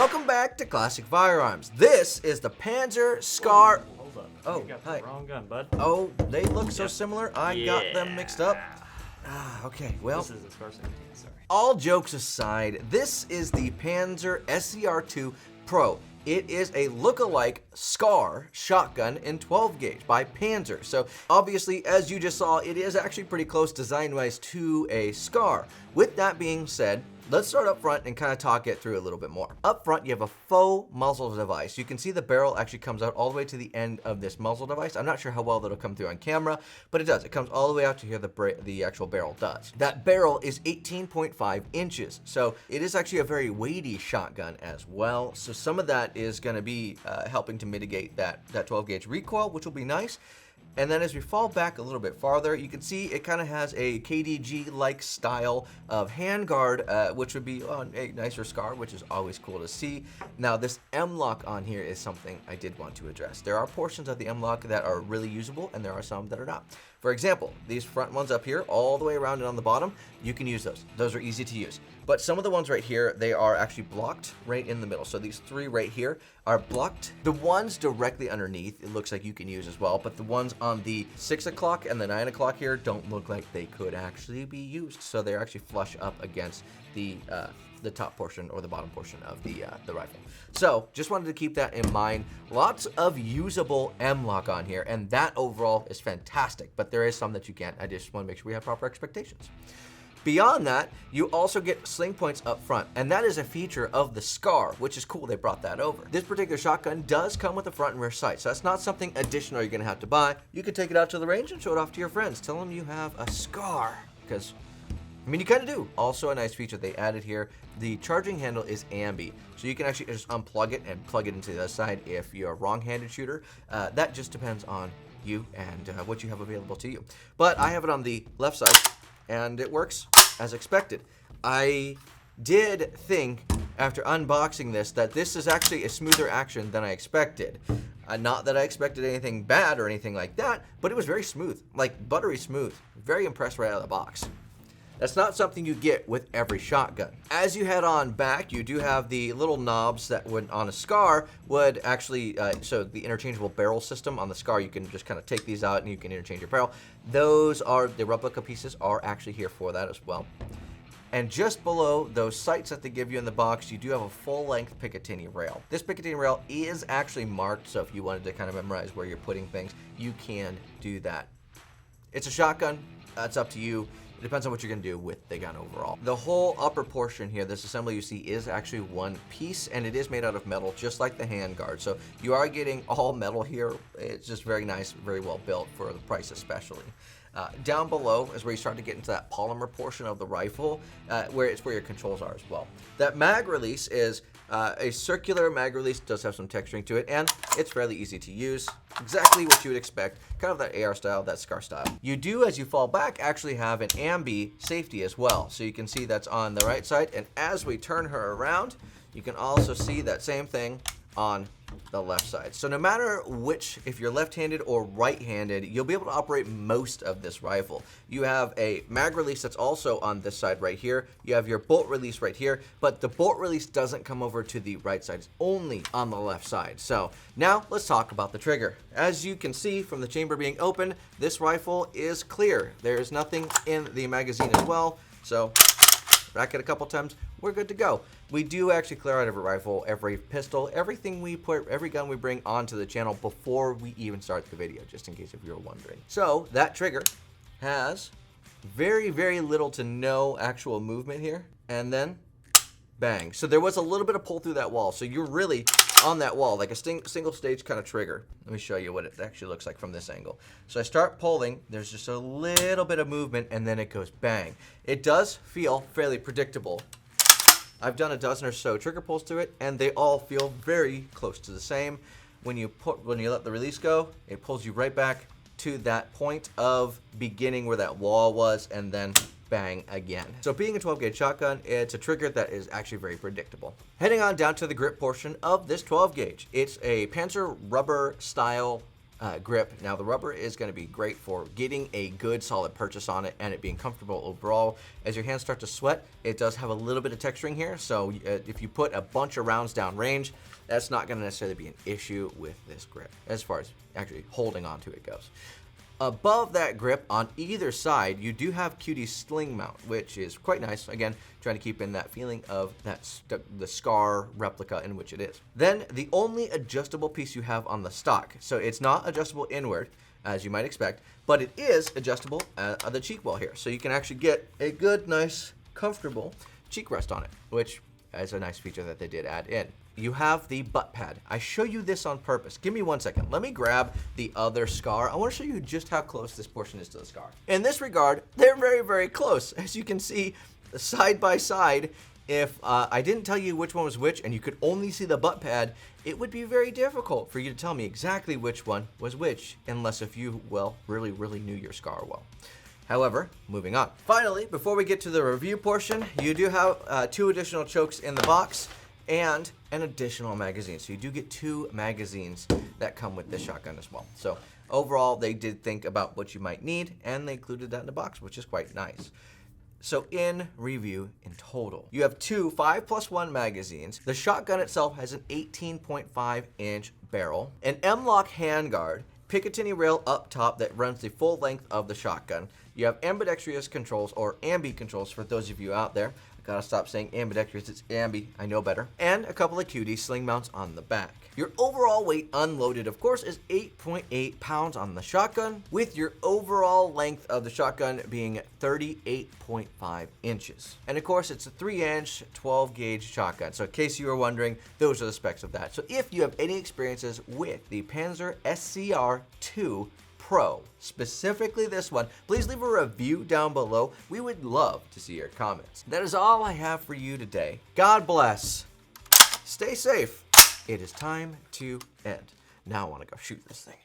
Welcome back to Classic Firearms. This is the Panzer SCAR. Hold up. Oh, You got hi. the wrong gun, bud. Oh, they look so similar. I got them mixed up. Okay, well, This is the SCRXII, sorry. all jokes aside, this is the Panzer SCR2 Pro. It is a look-alike SCAR shotgun in 12 gauge by Panzer. So obviously, as you just saw, it is actually pretty close design-wise to a SCAR. With that being said, let's start up front and kind of talk it through a little bit more. Up front, you have a faux muzzle device. You can see the barrel actually comes out all the way to the end of this muzzle device. I'm not sure how well that'll come through on camera, but it does. It comes all the way out to here, the actual barrel does. That barrel is 18.5 inches, so it is actually a very weighty shotgun as well. So some of that is going to be helping to mitigate that 12 gauge recoil, which will be nice. And then as we fall back a little bit farther, you can see it kind of has a KDG-like style of handguard, which would be on a nicer SCAR, which is always cool to see. Now, this M-lock on here is something I did want to address. There are portions of the M-lock that are really usable, and there are some that are not. For example, these front ones up here, all the way around and on the bottom, you can use those. Those are easy to use. But some of the ones right here, they are actually blocked right in the middle. So these three right here are blocked. The ones directly underneath, it looks like you can use as well. But the ones on the 6 o'clock and the 9 o'clock here don't look like they could actually be used. So they're actually flush up against the top portion or the bottom portion of the rifle. So just wanted to keep that in mind. Lots of usable M-lock on here, and that overall is fantastic. But there is some that you can't. I just want to make sure we have proper expectations. Beyond that, you also get sling points up front, and that is a feature of the SCAR, which is cool they brought that over. This particular shotgun does come with a front and rear sight, so that's not something additional you're gonna have to buy. You can take it out to the range and show it off to your friends. Tell them you have a SCAR, because, I mean, you kind of do. Also a nice feature they added here, the charging handle is ambi, so you can actually just unplug it and plug it into the other side if you're a wrong-handed shooter. That just depends on you and what you have available to you. But I have it on the left side, and it works as expected. I did think after unboxing this that this is actually a smoother action than I expected. Not that I expected anything bad or anything like that, but it was very smooth, like buttery smooth. Very impressed right out of the box. That's not something you get with every shotgun. As you head on back, you do have the little knobs that would, on a SCAR, would actually, so the interchangeable barrel system on the SCAR, you can just kind of take these out and you can interchange your barrel. Those are, the replica pieces are actually here for that as well. And just below those sights that they give you in the box, you do have a full-length Picatinny rail. This Picatinny rail is actually marked, so if you wanted to kind of memorize where you're putting things, you can do that. It's a shotgun, that's up to you. It depends on what you're going to do with the gun overall. The whole upper portion here, this assembly you see, is actually one piece, and it is made out of metal, just like the handguard. So you are getting all metal here. It's just very nice, very well built for the price especially. Down below is where you start to get into that polymer portion of the rifle, where your controls are as well. That mag release is a circular mag release, does have some texturing to it, and it's fairly easy to use. Exactly what you would expect, kind of that AR style, that SCAR style. You do, as you fall back, actually have an ambi safety as well. So you can see that's on the right side, and as we turn her around, you can also see that same thing on the left side. So no matter which, if you're left-handed or right-handed, you'll be able to operate most of this rifle. You have a mag release that's also on this side right here. You have your bolt release right here, but the bolt release doesn't come over to the right side. It's only on the left side. So now let's talk about the trigger. As you can see from the chamber being open, this rifle is clear. There's nothing in the magazine as well. So rack it a couple times, we're good to go. We do actually clear out every rifle, every pistol, everything we put, every gun we bring onto the channel before we even start the video, just in case if you're wondering. So that trigger has very, very little to no actual movement here, and then bang. So there was a little bit of pull through that wall, so you're really on that wall, like a single stage kind of trigger. Let me show you what it actually looks like from this angle. So I start pulling, there's just a little bit of movement, and then it goes bang. It does feel fairly predictable. I've done a dozen or so trigger pulls to it, and they all feel very close to the same. When you let the release go, it pulls you right back to that point of beginning where that wall was, and then bang again. So being a 12 gauge shotgun, it's a trigger that is actually very predictable. Heading on down to the grip portion of this 12 gauge. It's a Panzer rubber style grip. Now the rubber is going to be great for getting a good solid purchase on it and it being comfortable overall. As your hands start to sweat, it does have a little bit of texturing here, so if you put a bunch of rounds down range, that's not going to necessarily be an issue with this grip as far as actually holding on to it goes. Above that grip on either side, you do have QD sling mount, which is quite nice. Again, trying to keep in that feeling of the SCAR replica in which it is. Then the only adjustable piece you have on the stock. So it's not adjustable inward, as you might expect, but it is adjustable at the cheek well here. So you can actually get a good, nice, comfortable cheek rest on it, which is a nice feature that they did add in. You have the butt pad. I show you this on purpose. Give me 1 second. Let me grab the other SCAR. I want to show you just how close this portion is to the SCAR. In this regard, they're very, very close. As you can see, side by side, if I didn't tell you which one was which and you could only see the butt pad, it would be very difficult for you to tell me exactly which one was which, unless if you, well, really, really knew your SCAR well. However, moving on. Finally, before we get to the review portion, you do have 2 additional chokes in the box and an additional magazine. So you do get 2 magazines that come with this shotgun as well. So overall, they did think about what you might need, and they included that in the box, which is quite nice. So in review, in total, you have 2 5+1 magazines. The shotgun itself has an 18.5-inch barrel, an M-LOK handguard, Picatinny rail up top that runs the full length of the shotgun. You have ambidextrous controls, or ambi controls for those of you out there. I gotta stop saying ambidextrous, it's ambi, I know better. And a couple of QD sling mounts on the back. Your overall weight unloaded, of course, is 8.8 pounds on the shotgun, with your overall length of the shotgun being 38.5 inches. And of course, it's a 3-inch, 12-gauge shotgun. So in case you were wondering, those are the specs of that. So if you have any experiences with the Panzer SCRXII Pro, specifically this one, please leave a review down below. We would love to see your comments. That is all I have for you today. God bless. Stay safe. It is time to end. Now I want to go shoot this thing.